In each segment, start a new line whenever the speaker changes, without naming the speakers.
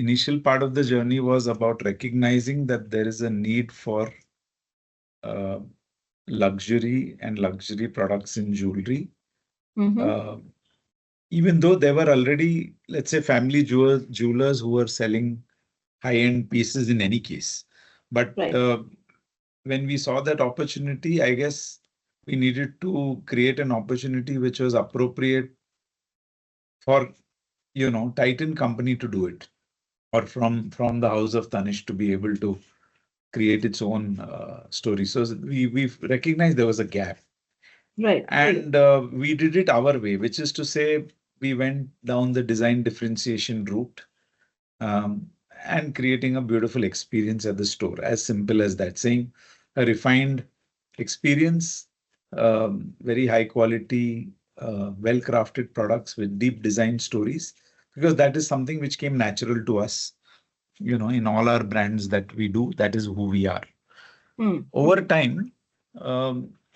initial part of the journey was about recognizing that there is a need for uh, luxury and luxury products in jewelry. Uh, Even though there were already, let's say, family jewelers who were selling high-end pieces in any case. But
Right.
when we saw that opportunity, I guess we needed to create an opportunity which was appropriate for, Titan Company to do it, or from the House of Tanishq to be able to create its own story. So we've recognized there was a gap.
Right.
And we did it our way, which is to say, we went down the design differentiation route, um, and creating a beautiful experience at the store. As simple as that, saying a refined experience, very high quality, well crafted products with deep design stories, because that is something which came natural to us, in all our brands that we do. That is who we are. Over time,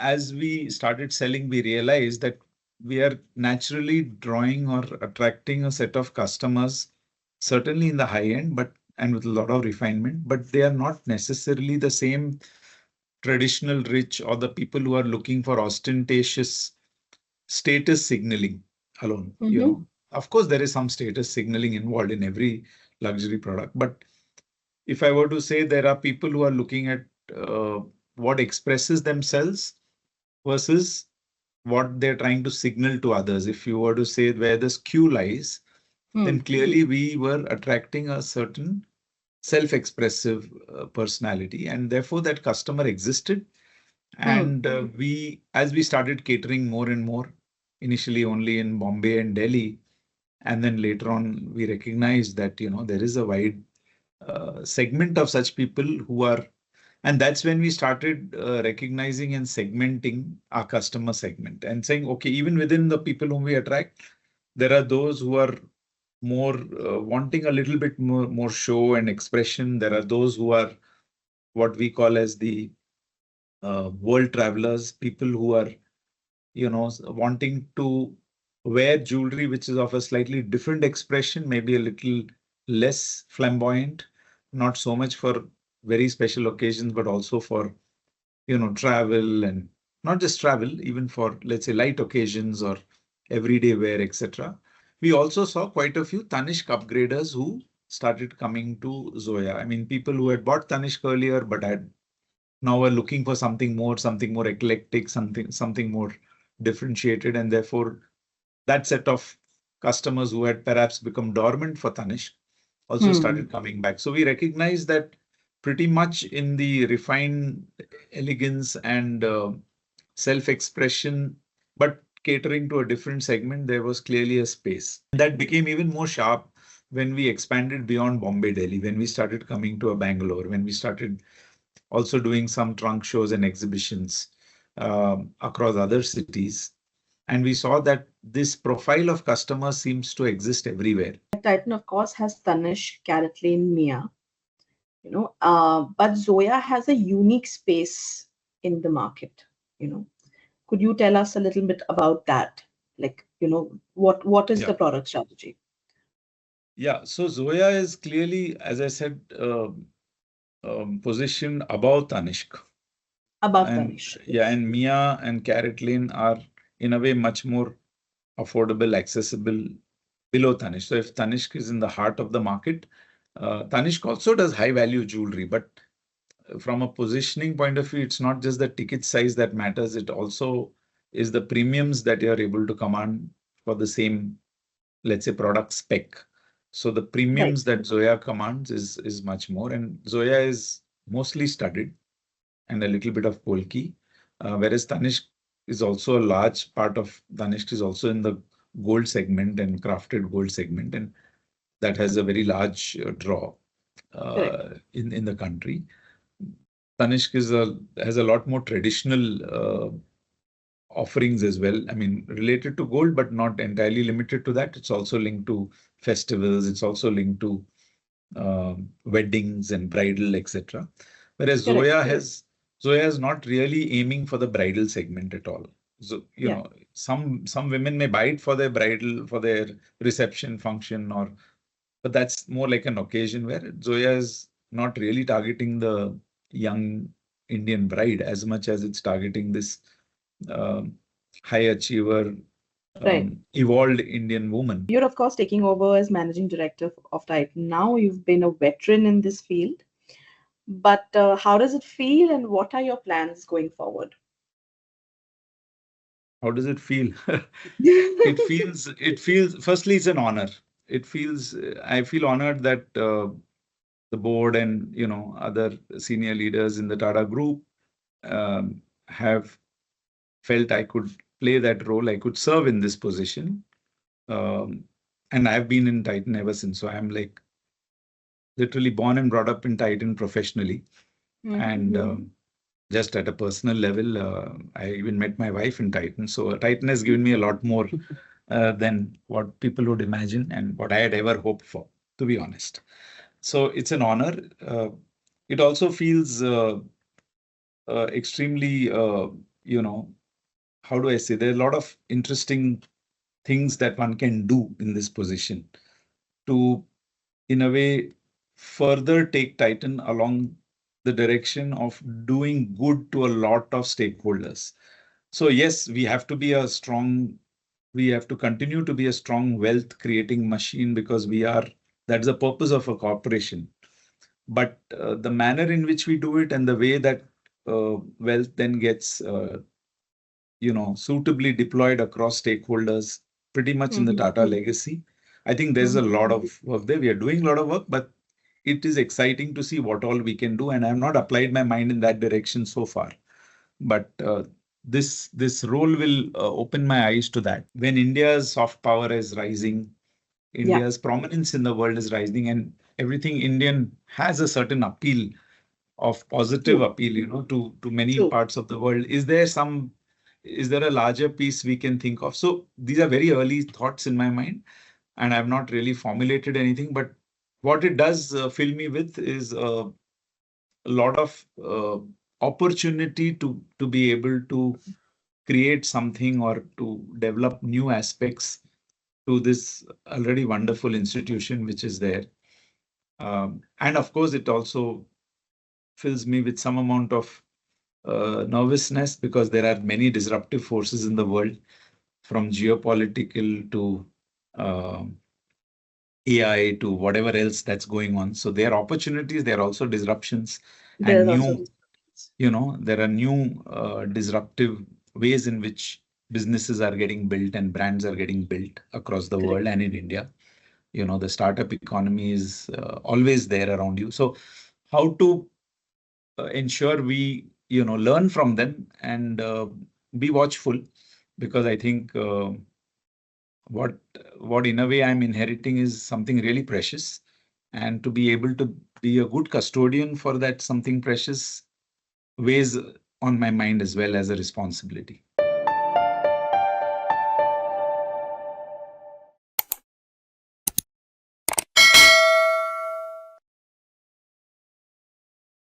as we started selling, we realized that we are naturally drawing or attracting a set of customers, certainly in the high end, but and with a lot of refinement, but they are not necessarily the same traditional rich or the people who are looking for ostentatious status signaling alone. Of course, there is some status signaling involved in every luxury product, but if I were to say, there are people who are looking at uh, what expresses themselves versus what they're trying to signal to others. If you were to say where the skew lies, then clearly we were attracting a certain self-expressive personality, and therefore that customer existed. And as we started catering more and more, initially only in Bombay and Delhi, and then later on we recognized that there is a wide segment of such people who are, and that's when we started recognizing and segmenting our customer segment and saying, okay, even within the people whom we attract, there are those who are more wanting a little bit more show and expression. There are those who are what we call as the world travelers, people who are wanting to wear jewelry which is of a slightly different expression, maybe a little less flamboyant, not so much for very special occasions, but also for travel, and not just travel, even for, let's say, light occasions or everyday wear, etc. We also saw quite a few Tanishq upgraders who started coming to Zoya. I mean, people who had bought Tanishq earlier, but had now are looking for something more eclectic, something more differentiated, and therefore that set of customers who had perhaps become dormant for Tanishq also started coming back. So we recognize that pretty much in the refined elegance and self-expression, but catering to a different segment, there was clearly a space. That became even more sharp when we expanded beyond Bombay, Delhi, when we started coming to a Bangalore, when we started also doing some trunk shows and exhibitions across other cities. And we saw that this profile of customers seems to exist everywhere.
Titan, of course, has Tanishq, Catering, Mia, but Zoya has a unique space in the market. You know, could you tell us a little bit about that? Like, what is
Yeah.
the product strategy?
Yeah. So Zoya is clearly, as I said, positioned above Tanishq.
Above
And
Tanishq.
yeah, and Mia and Carrot Lane are in a way much more affordable, accessible below Tanishq. So if Tanishq is in the heart of the market, Tanishq also does high value jewelry, but from a positioning point of view, it's not just the ticket size that matters. It also is the premiums that you are able to command for the same, let's say, product spec. So the
Right.
premiums that Zoya commands is much more, and Zoya is mostly studded and a little bit of polki, whereas Tanishq is also a large part of Tanishq is also in the gold segment and crafted gold segment, and that has a very large draw
Correct.
in the country. Tanishq has a lot more traditional offerings as well. I mean, related to gold, but not entirely limited to that. It's also linked to festivals. It's also linked to weddings and bridal, etc. Whereas
Correct.
Zoya is not really aiming for the bridal segment at all. So,
Yeah.
some women may buy it for their bridal, for their reception function, or but that's more like an occasion where Zoya is not really targeting the young Indian bride as much as it's targeting this um, high achiever,
Right.
evolved Indian woman.
You're, of course, taking over as managing director of Titan. Now you've been a veteran in this field, but how does it feel and what are your plans going forward?
How does it feel? Firstly, it's an honor. I feel honored that the board and, other senior leaders in the Tata Group um, have felt I could play that role. I could serve in this position. Um, and I've been in Titan ever since. So I'm like literally born and brought up in Titan professionally. And just at a personal level, I even met my wife in Titan. So Titan has given me a lot more than what people would imagine and what I had ever hoped for, to be honest. So it's an honor. It also feels extremely, you know, how do I say? There are a lot of interesting things that one can do in this position to, in a way, further take Titan along the direction of doing good to a lot of stakeholders. So, yes, we have to continue to be a strong wealth creating machine because that's the purpose of a corporation. But the manner in which we do it and the way that wealth then gets suitably deployed across stakeholders, pretty much in the Tata legacy. I think there's a lot of work there. We are doing a lot of work, but it is exciting to see what all we can do. And I have not applied my mind in that direction so far. But this role will open my eyes to that. When India's soft power is rising,
Yeah,
India's prominence in the world is rising, and everything Indian has a certain appeal of positive
true,
appeal, to many
true.
parts of the world. Is there a larger piece we can think of? So these are very early thoughts in my mind, and I've not really formulated anything. But what it does fill me with is a lot of opportunity to be able to create something or to develop new aspects to this already wonderful institution which is there. And of course, it also fills me with some amount of nervousness because there are many disruptive forces in the world, from geopolitical to um AI to whatever else that's going on. So there are opportunities, there are also disruptions, and
There's also
there are new disruptive ways in which businesses are getting built and brands are getting built across the
correct.
world and in India. The startup economy is always there around you. So how to ensure we learn from them and be watchful, because I think what what in a way I'm inheriting is something really precious, and to be able to be a good custodian for that something precious weighs on my mind as well as a responsibility.